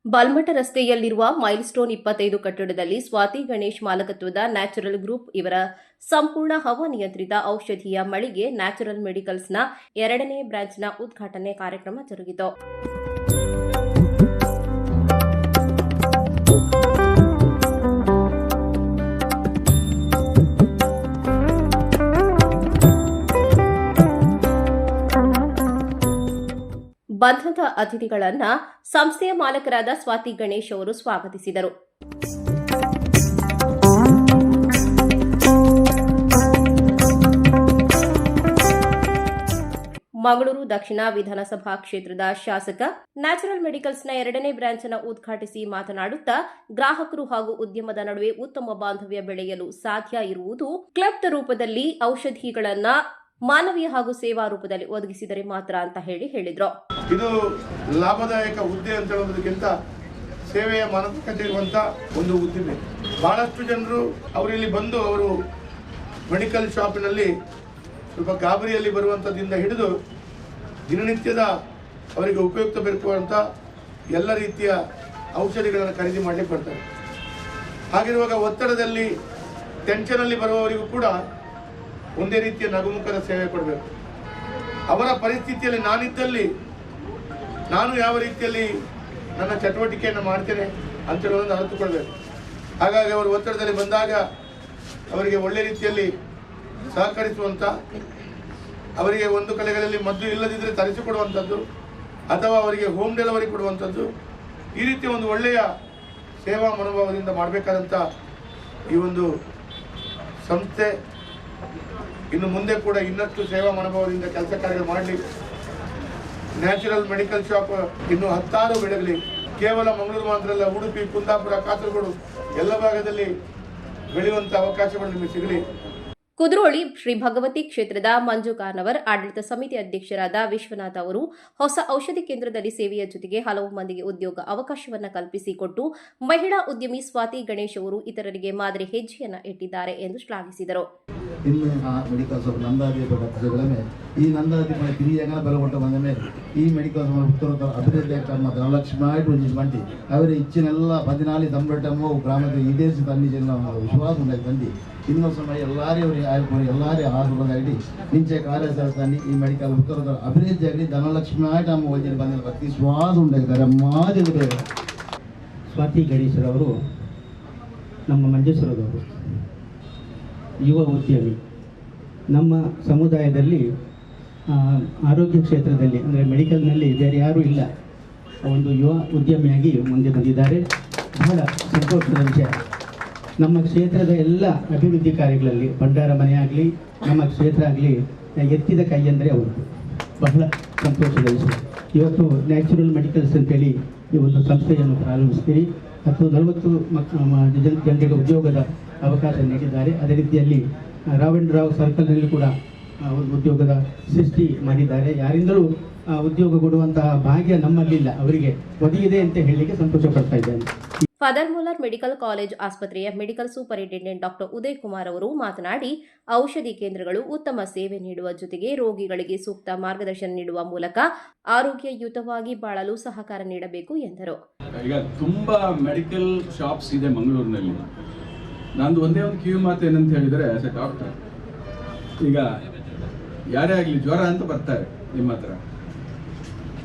ಬಾಲ್ಮಠ ರಸ್ತೆಯಲ್ಲಿರುವ ಮೈಲ್ಸ್ಟೋನ್ 25 ಕಟ್ಟಡದಲ್ಲಿ Swati Ganesh ಮಾಲಕತ್ವದ natural group ಇವರ ಸಂಪೂರ್ಣ ಹವಾನಿಯಂತ್ರಿತ ಔಷಧೀಯ ಮಳಿಗೆ ನ್ಯಾಚುರಲ್ ಮೆಡಿಕಲ್ಸ್ನ 2ನೇ ಬ್ರಾಂಚ್ನ ಉದ್ಘಾಟನೆ ಕಾರ್ಯಕ್ರಮ ಜರುಗಿತು. ಬಂಧದ ಅತಿಥಿಗಳನ್ನು ಸಂಸ್ಥೆಯ ಮಾಲಕರಾದ ಸ್ವಾತಿ ಗಣೇಶ್ ಅವರು ಸ್ವಾಗತಿಸಿದರು. ಮಂಗಳೂರು ದಕ್ಷಿಣ ವಿಧಾನಸಭಾ ಕ್ಷೇತ್ರದ ಶಾಸಕ ನ್ಯಾಚುರಲ್ ಮೆಡಿಕಲ್ಸ್ನ 2ನೇ ಬ್ರಾಂಚ್ ಅನ್ನು ಉದ್ಘಾಟಿಸಿ ಮಾತನಾಡುತ್ತಾ, ಗ್ರಾಹಕರು ಹಾಗೂ ಉದ್ಯಮದ ನಡುವೆ ಉತ್ತಮ ಬಾಂಧವ್ಯ ಬೆಳೆಯಲು ಸಾಧ್ಯ ಇರುವುದು ಕ್ಲಬ್ನ ರೂಪದಲ್ಲಿ ಔಷಧಿಗಳನ್ನು ಮಾನವೀಯ ಹಾಗೂ ಸೇವಾ ರೂಪದಲ್ಲಿ ಒದಗಿಸಿದರೆ ಮಾತ್ರ ಅಂತ ಹೇಳಿದ್ರು. ಇದು ಲಾಭದಾಯಕ ಹುದ್ದೆ ಅಂತ ಹೇಳೋದಕ್ಕಿಂತ ಸೇವೆಯ ಮಾನಸಿಕತೆ ಇರುವಂತ ಒಂದು ಉದ್ದಿಮೆ. ಬಹಳಷ್ಟು ಜನರು ಅವರಲ್ಲಿ ಬಂದು ಅವರು ಮೆಡಿಕಲ್ ಶಾಪಿನಲ್ಲಿ ಸ್ವಲ್ಪ ಗಾಬರಿಯಲ್ಲಿ ಬರುವಂಥದ್ದಿಂದ ಹಿಡಿದು ದಿನನಿತ್ಯದ ಅವರಿಗೆ ಉಪಯುಕ್ತ ಬೇಕಾಗುವಂಥ ಎಲ್ಲ ರೀತಿಯ ಔಷಧಿಗಳನ್ನು ಖರೀದಿ ಮಾಡಲಿಕ್ಕೆ ಬರ್ತಾರೆ. ಹಾಗಿರುವಾಗ ಒತ್ತಡದಲ್ಲಿ ಟೆನ್ಷನಲ್ಲಿ ಬರುವವರಿಗೂ ಕೂಡ ಒಂದೇ ರೀತಿಯ ನಗುಮುಖದ ಸೇವೆ ಕೊಡಬೇಕು. ಅವರ ಪರಿಸ್ಥಿತಿಯಲ್ಲಿ ನಾನಿದ್ದಲ್ಲಿ ನಾನು ಯಾವ ರೀತಿಯಲ್ಲಿ ನನ್ನ ಚಟುವಟಿಕೆಯನ್ನು ಮಾಡ್ತೇನೆ ಅಂತ ಹೇಳೋದನ್ನು ಅರಿತುಕೊಳ್ಬೇಕು. ಹಾಗಾಗಿ ಅವರು ಒತ್ತಡದಲ್ಲಿ ಬಂದಾಗ ಅವರಿಗೆ ಒಳ್ಳೆ ರೀತಿಯಲ್ಲಿ ಸಹಕರಿಸುವಂಥ, ಅವರಿಗೆ ಒಂದು ಕಡೆಗಳಲ್ಲಿ ಮದ್ದು ಇಲ್ಲದಿದ್ದರೆ ತರಿಸಿಕೊಡುವಂಥದ್ದು ಅಥವಾ ಅವರಿಗೆ ಹೋಮ್ ಡೆಲಿವರಿ ಕೊಡುವಂಥದ್ದು, ಈ ರೀತಿಯ ಒಂದು ಒಳ್ಳೆಯ ಸೇವಾ ಮನೋಭಾವದಿಂದ ಮಾಡಬೇಕಾದಂಥ ಈ ಒಂದು ಸಂಸ್ಥೆ ಇನ್ನು ಮುಂದೆ ಕೂಡ ಇನ್ನಷ್ಟು ಸೇವಾ ಮನೋಭಾವದಿಂದ ಕೆಲಸ ಕಾರ್ಯಗಳು ಮಾಡಲಿ. ನ್ಯಾಚುರಲ್ ಮೆಡಿಕಲ್ ಶಾಪ್ ಇನ್ನು 10 ಬೆಳೆಗಲಿ. ಕೇವಲ ಮಂಗಳೂರು ಮಾತ್ರ ಅಲ್ಲ, ಉಡುಪಿ, ಕುಂದಾಪುರ, ಕಾಸರಗೋಡು ಎಲ್ಲ ಭಾಗದಲ್ಲಿ ಬೆಳೆಯುವಂಥ ಅವಕಾಶಗಳು ನಿಮಗೆ ಸಿಗಲಿ. ಕುದ್ರೋಳಿ ಶ್ರೀ ಭಗವತಿ ಕ್ಷೇತ್ರದ ಮಂಜು ಕಾರ್ನವರ್ ಆಡಳಿತ ಸಮಿತಿ ಅಧ್ಯಕ್ಷರಾದ ವಿಶ್ವನಾಥ್ ಅವರು ಹೊಸ ಔಷಧಿ ಕೇಂದ್ರದಲ್ಲಿ ಸೇವೆಯ ಜೊತೆಗೆ ಹಲವು ಮಂದಿಗೆ ಉದ್ಯೋಗ ಅವಕಾಶವನ್ನು ಕಲ್ಪಿಸಿಕೊಟ್ಟು ಮಹಿಳಾ ಉದ್ಯಮಿ ಸ್ವಾತಿ ಗಣೇಶ್ ಅವರು ಇತರರಿಗೆ ಮಾದರಿ ಹೆಜ್ಜೆಯನ್ನು ಇಟ್ಟಿದ್ದಾರೆ ಎಂದು ಶ್ಲಾಘಿಸಿದರು. ಇನ್ನು ಆ ಮೆಡಿಕಲ್ ಶಾಪ್ ನಂದಾದೀಪ ಕಟ್ಟಿಸಗಳೇ ಈ ನಂದಾದೀಪ ಕಿರಿಯಂಗ ಬಲಗೊಟ್ಟ ಬಂದ ಮೇಲೆ ಈ ಮೆಡಿಕಲ್ ಉತ್ತರ ಅಭಿವೃದ್ಧಿ ಆಗ್ತದೆ. 4 ಲಕ್ಷ ಮಂಟಿ ಅವರ ಇಚ್ಚಿನೆಲ್ಲ 14 ತಂಬೆಟ್ಟಮೋ ಗ್ರಾಮದ ಈಡೇರಿಸಿ ತಂದಿಲ್ಲ ವಿಶ್ವಾಸ ಉಂಟಾಗಿ ತಂದು ಇನ್ನೊಂದು ಸಮಯ ಎಲ್ಲರೂ ಎಲ್ಲರೂ ಆಗಿ ನಿಂಚೆ ಕಾರ್ಯಸಂಸ್ಥೆ ಈ ಮೆಡಿಕಲ್ ಉತ್ತರದ ಅಭಿವೃದ್ಧಿ ಆಗಲಿ 4 ಲಕ್ಷ ಓದಿನ ಬಂದ ಭಕ್ತಿ ವಿಶ್ವಾಸ ಉಂಟಾಗಿದ್ದಾರೆ. ಮಾದಿದೆ ಸ್ವಾತಿ ಗಣೇಶರವರು ನಮ್ಮ ಮಂಜೇಶ್ವರದವರು, ಯುವ ಉದ್ಯಮಿ. ನಮ್ಮ ಸಮುದಾಯದಲ್ಲಿ ಆರೋಗ್ಯ ಕ್ಷೇತ್ರದಲ್ಲಿ ಅಂದರೆ ಮೆಡಿಕಲ್ನಲ್ಲಿ ಬೇರೆ ಯಾರೂ ಇಲ್ಲ, ಒಂದು ಯುವ ಉದ್ಯಮಿಯಾಗಿ ಮುಂದೆ ಬಂದಿದ್ದಾರೆ. ಬಹಳ ಸಂತೋಷದ ವಿಷಯ. ನಮ್ಮ ಕ್ಷೇತ್ರದ ಎಲ್ಲ ಅಭಿವೃದ್ಧಿ ಕಾರ್ಯಗಳಲ್ಲಿ ಭಂಡಾರ ಮನೆ ಆಗಲಿ, ನಮ್ಮ ಕ್ಷೇತ್ರ ಆಗಲಿ ಎತ್ತಿದ ಕೈ ಅಂದರೆ ಅವರು. ಬಹಳ ಸಂತೋಷದ ವಿಷಯ. ಇವತ್ತು ನ್ಯಾಚುರಲ್ ಮೆಡಿಕಲ್ಸ್ ಅಂತೇಳಿ ಈ ಒಂದು ಸಂಸ್ಥೆಯನ್ನು ಪ್ರಾರಂಭಿಸ್ತೀರಿ. 40 ಜನರಿಗೆ ಉದ್ಯೋಗದ ಅವಕಾಶ ನೀಡಿದ್ದಾರೆ. ಅದೇ ರೀತಿಯಲ್ಲಿ ರಾವ್ ಸರ್ಕಲ್ನಲ್ಲಿ ಕೂಡ ಒಂದು ಉದ್ಯೋಗದ ಸೃಷ್ಟಿ ಮಾಡಿದ್ದಾರೆ. ಯಾರಿಂದಲೂ ಉದ್ಯೋಗ ಕೊಡುವಂತಹ ಭಾಗ್ಯ ನಮ್ಮಲ್ಲಿಲ್ಲ, ಅವರಿಗೆ ಒದಗಿದೆ ಅಂತ ಹೇಳಲಿಕ್ಕೆ ಸಂತೋಷ ಪಡ್ತಾ ಇದ್ದೇನೆ. ಫಾದರ್ ಮುಲ್ಲರ್ ಮೆಡಿಕಲ್ ಕಾಲೇಜ್ ಆಸ್ಪತ್ರೆಯ medical superintendent doctor Uday Kumar ಅವರು ಮಾತನಾಡಿ, ಔಷಧಿ ಕೇಂದ್ರಗಳು ಉತ್ತಮ ಸೇವೆ ನೀಡುವ ಜೊತೆಗೆ ರೋಗಿಗಳಿಗೆ ಸೂಕ್ತ ಮಾರ್ಗದರ್ಶನ ನೀಡುವ ಮೂಲಕ ಆರೋಗ್ಯಯುತವಾಗಿ ಬಾಳಲು ಸಹಕಾರ ನೀಡಬೇಕು ಎಂದರು. ಈಗ ತುಂಬಾ ಮೆಡಿಕಲ್ ಶಾಪ್ಸ್ ಇದೆ ಮಂಗಳೂರಿನಲ್ಲಿ. ನಂದು ಒಂದೇ ಒಂದು ಕಿವಿ ಮಾತು ಏನಂತ ಹೇಳಿದರೆ, ಆಸ್ ಎ ಡಾಕ್ಟರ್, ಈಗ ಯಾರೇ ಆಗಲಿ ಜ್ವರ ಅಂತ ಬರ್ತಾರೆ ನಿಮ್ಮ ಹತ್ರ,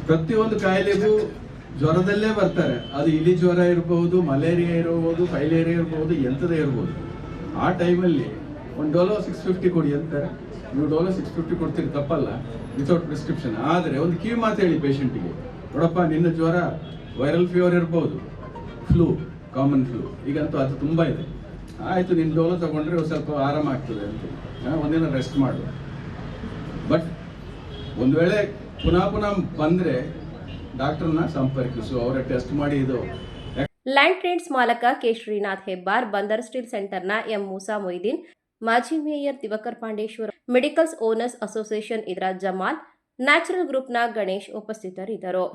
ಪ್ರತಿಯೊಂದು ಕಾಯಿಲೆಗೂ ಜ್ವರದಲ್ಲೇ ಬರ್ತಾರೆ. ಅದು ಇಲಿ ಜ್ವರ ಇರಬಹುದು, ಮಲೇರಿಯಾ ಇರಬಹುದು, ಫೈಲೇರಿಯಾ ಇರಬಹುದು, ಎಂಥದೇ ಇರ್ಬೋದು. ಆ ಟೈಮಲ್ಲಿ ಒಂದು ಡೋಲೋ 650 ಕೊಡಿ ಅಂತಾರೆ. ನೀವು ಡೋಲೋ 650 ಕೊಡ್ತೀರಿ, ತಪ್ಪಲ್ಲ, ವಿತೌಟ್ ಪ್ರಿಸ್ಕ್ರಿಪ್ಷನ್. ಆದರೆ ಒಂದು ಕಿವಿ ಮಾತು ಹೇಳಿ ಪೇಷಂಟಿಗೆ, ನೋಡಪ್ಪ ನಿನ್ನ ಜ್ವರ ವೈರಲ್ ಫೀವರ್ ಇರ್ಬೋದು, ಫ್ಲೂ, ಕಾಮನ್ ಫ್ಲೂ, ಈಗಂತೂ ಅದು ತುಂಬ ಇದೆ. ಆಯಿತು, ನಿನ್ನ ಡೋಲೋ ತಗೊಂಡ್ರೆ ಸ್ವಲ್ಪ ಆರಾಮ ಆಗ್ತದೆ ಅಂತ ಒಂದಿನ ರೆಸ್ಟ್ ಮಾಡು. ಬಟ್ ಒಂದು ವೇಳೆ ಪುನಃ ಬಂದರೆ ಡಾಕ್ಟರ್ನ ಸಂಪರ್ಕಿಸು, ಅವರ ಟೆಸ್ಟ್ ಮಾಡಿ. ಇದು ಲ್ಯಾಂಡ್ ಟ್ರೇಡ್ಸ್ ಮಾಲಕ ಕೆ ಶ್ರೀನಾಥ್ ಹೆಬ್ಬಾರ್, ಬಂದರ್ ಸ್ಟೀಲ್ ಸೆಂಟರ್ನ ಎಂ ಮೂಸಾ ಮೊಯ್ದೀನ್, ಮಾಜಿ mayor Diwakar Pandeshwar, medicals owners association ಇದರ ಜಮಾಲ್, ನ್ಯಾಚುರಲ್ ಗ್ರೂಪ್ನ ಗಣೇಶ್ ಉಪಸ್ಥಿತರಿದ್ದರು.